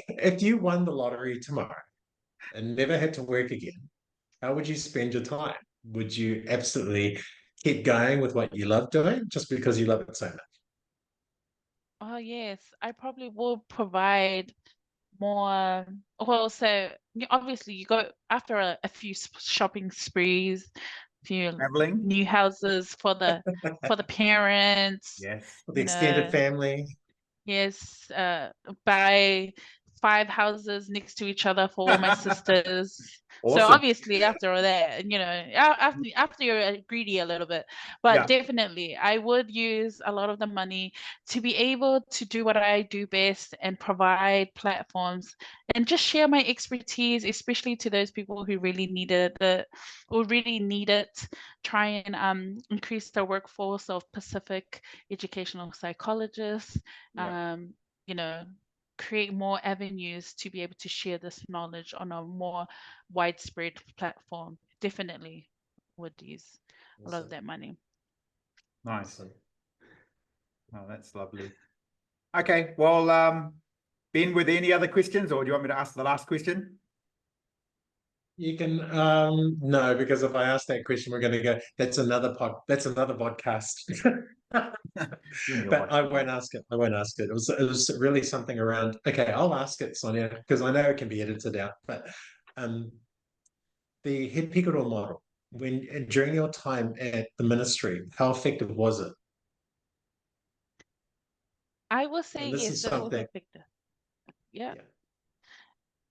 If you won the lottery tomorrow and never had to work again, how would you spend your time? Would you absolutely keep going with what you love doing just because you love it so much? Oh, yes, I probably will provide more. Well, so obviously you go after a few shopping sprees, few Traveling. new houses for the parents, Yes. For the you extended know, family. yes, buy 5 houses next to each other for all my sisters. So Awesome. obviously after all that, you know, after you're greedy a little bit, but Yeah. definitely I would use a lot of the money to be able to do what I do best and provide platforms and just share my expertise, especially to those people who really needed it or really need it. Try and increase the workforce of Pacific educational psychologists. Yeah. You know, create more avenues to be able to share this knowledge on a more widespread platform. Definitely would use a lot of Awesome. that money. Nice. Awesome. Oh, that's lovely. Okay. Well, Ben, were there any other questions, or do you want me to ask the last question? You can no, because if I ask that question, we're going to go. That's another podcast. You and your But I podcast. won't ask it. I won't ask it. It was really something around. Okay, I'll ask it, Sonia, because I know it can be edited out. But um, the He Pikaro model, when during your time at the ministry, how effective was it? I will say And this yes, is it was something. effective. Yeah. Yeah.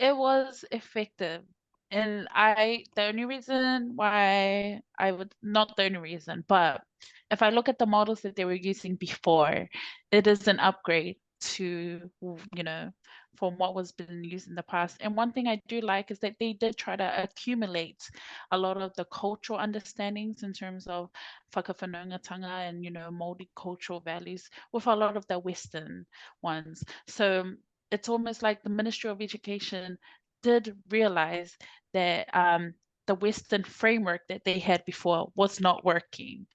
It was effective. And the only reason why I would, not the only reason, but if I look at the models that they were using before, it is an upgrade to, you know, from what was been used in the past. And one thing I do like is that they did try to accumulate a lot of the cultural understandings in terms of whakawhanaungatanga and, you know, multicultural values with a lot of the Western ones. So it's almost like the Ministry of Education did realize that the Western framework that they had before was not working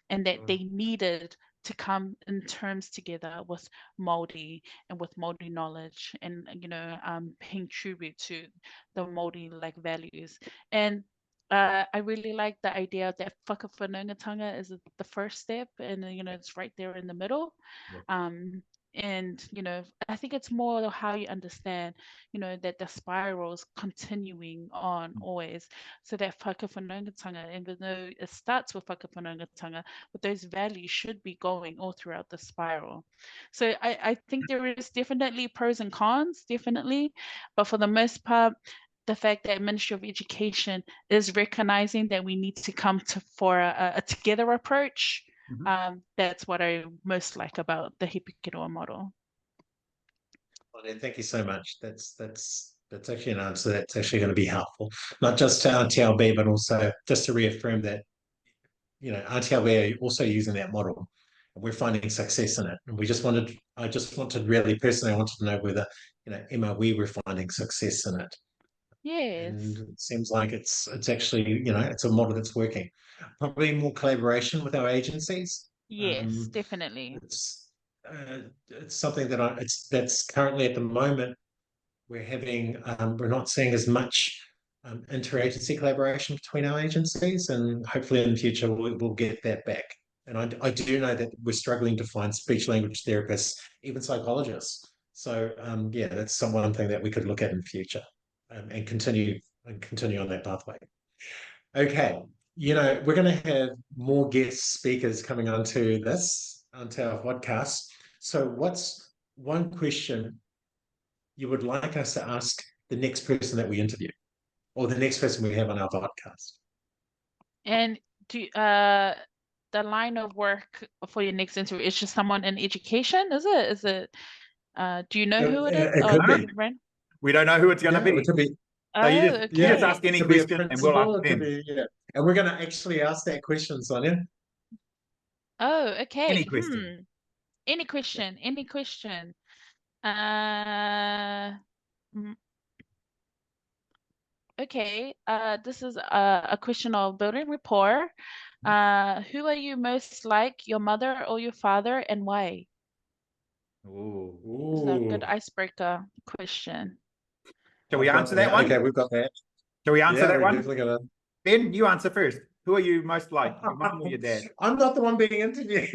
and that they needed to come in terms together with Māori and with Māori knowledge and, you know, paying tribute to the Māori like values. And I really like the idea that whakawhanaungatanga is the first step and, you know, it's right there in the middle. Yeah. And, you know, I think it's more of how you understand, you know, that the spiral is continuing on always. So that whakawhanaungatanga, even though it starts with whakawhanaungatanga, but those values should be going all throughout the spiral. So I think there is definitely pros and cons, definitely. But for the most part, the fact that Ministry of Education is recognizing that we need to come for a together approach. That's what I most like about the Hipikiro model. Well, thank you so much. That's actually an answer that's actually going to be helpful, not just to RTLB, but also just to reaffirm that, you know, RTLB are also using that model and we're finding success in it. And I just wanted really personally, I wanted to know whether, you know, Emma, we were finding success in it. And Yes, it seems like it's actually, you know, it's a model that's working. Probably more collaboration with our agencies. yes, Um, definitely. it's something that that's currently at the moment we're not seeing as much interagency collaboration between our agencies, and hopefully in the future we'll get that back. And I do know that we're struggling to find speech language therapists, even psychologists. So yeah, that's one thing that we could look at in the future, and continue on that pathway. Okay, you know, we're going to have more guest speakers coming onto our podcast. So what's one question you would like us to ask the next person that we interview or the next person we have on our podcast? And do the line of work for your next interview is just someone in education, is it? Do you know who it is? It Oh, could do be. you, Brent? We don't know who it's going to Yeah, it be. could be. So you Oh, just okay. ask It any could be a question and we'll principal. ask It could them. be, yeah. And we're going to actually ask that question, Sonia. Oh, okay. Any question. Any question, any question. Uh, mm, okay. This is a question of building rapport. Who are you most like, your mother or your father, and why? Ooh. This is a good Ooh. icebreaker question. Shall we answer that Yeah, one? okay, we've got that. Shall we answer Yeah, that we're one? definitely gonna. Ben, you answer first. Who are you most like, your mum or your dad? I'm not the one being interviewed.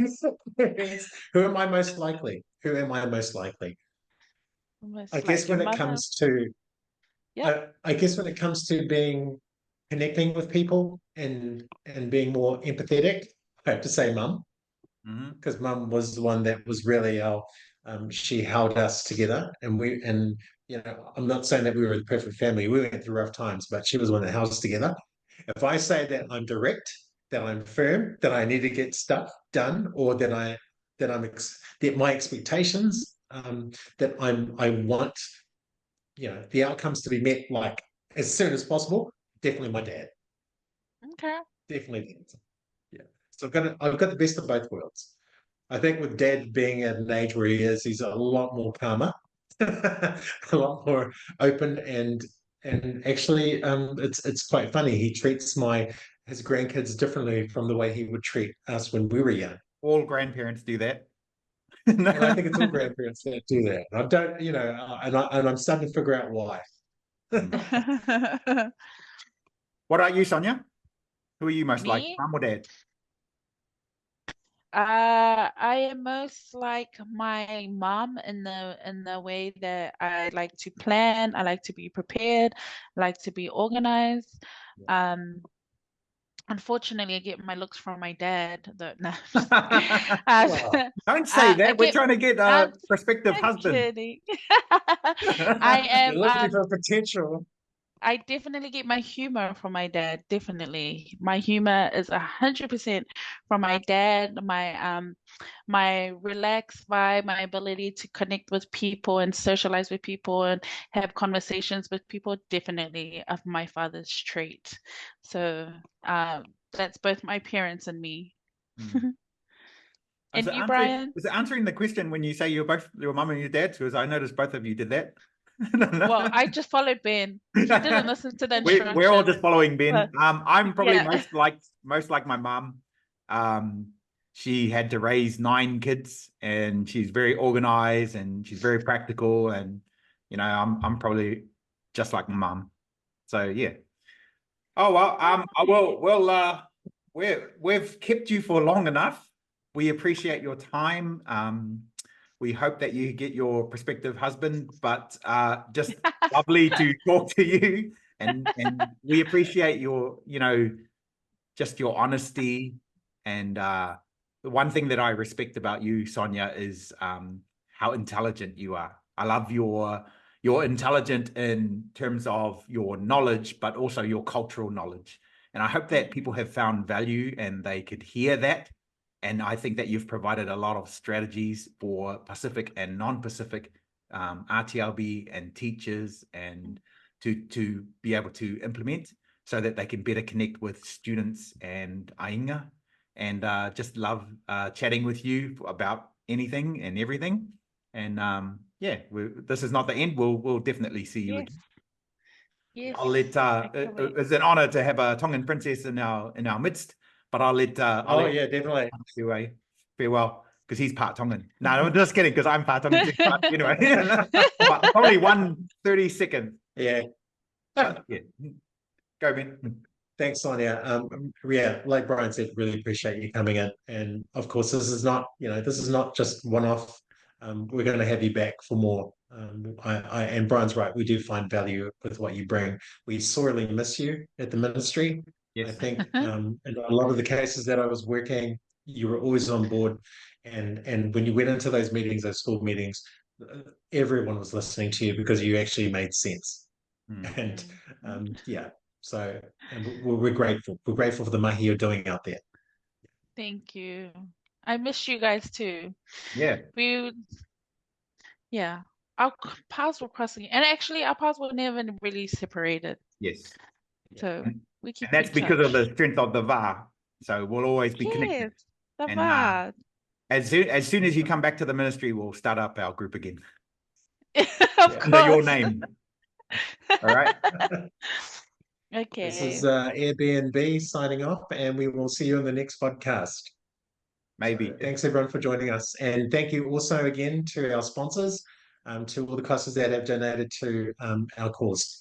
Who am I most likely? Who am I most likely? I Most guess like your when it mother. comes to Yep. I guess when it comes to being connecting with people and being more empathetic. I have to say, Mum, because Mum was the one that was really our. She held us together, and I'm not saying that we were the perfect family. We went through rough times, but she was the one that held us together. If I say that I'm direct, that I'm firm, that I need to get stuff done, or that my expectations, that I want, the outcomes to be met like as soon as possible. Definitely my dad. Okay. Definitely. Yeah. So I've got the best of both worlds. I think with Dad being at an age where he is, he's a lot more calmer, a lot more open, and actually, it's quite funny. He treats his grandkids differently from the way he would treat us when we were young. All grandparents do that. And I think it's all grandparents that do that. I don't, and I'm starting to figure out why. What about you, Sonia? Who are you most like, Me? mum or dad? I am most like my mom in the way that I like to plan, I like to be prepared, I like to be organized. Um, Unfortunately, I get my looks from my dad. No, Don't say that. I We're get. trying to get a prospective I'm husband. kidding. I You're am. looking for potential. I definitely get my humor from my dad. Definitely, my humor is 100% from my dad. My relaxed vibe, my ability to connect with people and socialize with people and have conversations with people, definitely of my father's trait. So that's both my parents and me. And you, Brian? Is it answering the question when you say you're both your mum and your dad? Because I noticed both of you did that. Well, I just followed Ben. He didn't listen to the We're all instructions. just following Ben. I'm probably Yeah. most like my mum. She had to raise 9 kids, and she's very organized and she's very practical, and I'm probably just like my mum. So yeah. Oh well, we've kept you for long enough. We appreciate your time. We hope that you get your prospective husband, but just lovely to talk to you, and we appreciate your, just your honesty. And the one thing that I respect about you, Sonia, is how intelligent you are. I love you're intelligent in terms of your knowledge, but also your cultural knowledge. And I hope that people have found value and they could hear that. And I think that you've provided a lot of strategies for Pacific and non-Pacific RTLB and teachers, and to be able to implement so that they can better connect with students and ainga. And just love chatting with you about anything and everything. And yeah, this is not the end. We'll definitely see you again. Yes. I'll let it's an honor to have a Tongan princess in our midst, but I'll let Yeah, definitely. Farewell, because he's part Tongan. No, I'm just kidding, because I'm part Tongan too. But anyway, probably 1 30-second. Yeah. But, yeah. Go, Ben. Thanks, Sonia. Yeah, like Brian said, really appreciate you coming in. And of course, this is not just one-off. We're going to have you back for more. And Brian's right. We do find value with what you bring. We sorely miss you at the ministry. Yes. I think in a lot of the cases that I was working, you were always on board. And when you went into those meetings, those school meetings, everyone was listening to you because you actually made sense. And yeah. So, and we're grateful. We're grateful for the mahi you're doing out there. Thank you. I miss you guys too. Yeah. Yeah. Our paths were crossing, and actually, our paths were never really separated. Yes. So we keep. And that's because of the strength of the VAR. So we'll always be connected. Yes, the And VAR. as soon as you come back to the ministry, we'll start up our group again. Of Under your course. name. All right. Okay. This is Airbnb signing off, and we will see you in the next podcast. Maybe. So, thanks everyone for joining us, and thank you also again to our sponsors, to all the classes that have donated to our cause.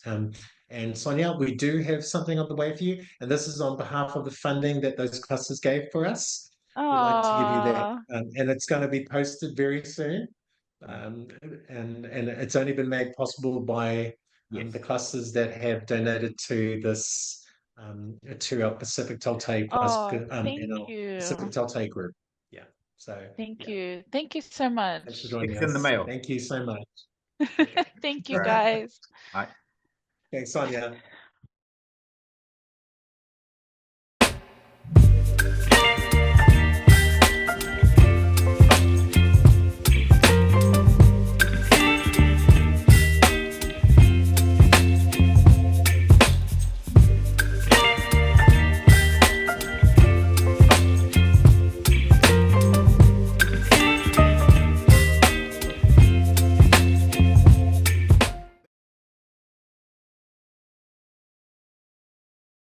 And Sonia, we do have something on the way for you, and this is on behalf of the funding that those classes gave for us. We'd like to give you that, and it's going to be posted very soon. And it's only been made possible by the classes that have donated to this to our Pacific Taute Oh, and thank our Pacific you. Taute group. Yeah. So Thank yeah, you. Thank you so thanks for much. joining It's in the us. mail. Thank you so much. Okay. Thank you, All right. guys. Bye. Thanks, Sonia.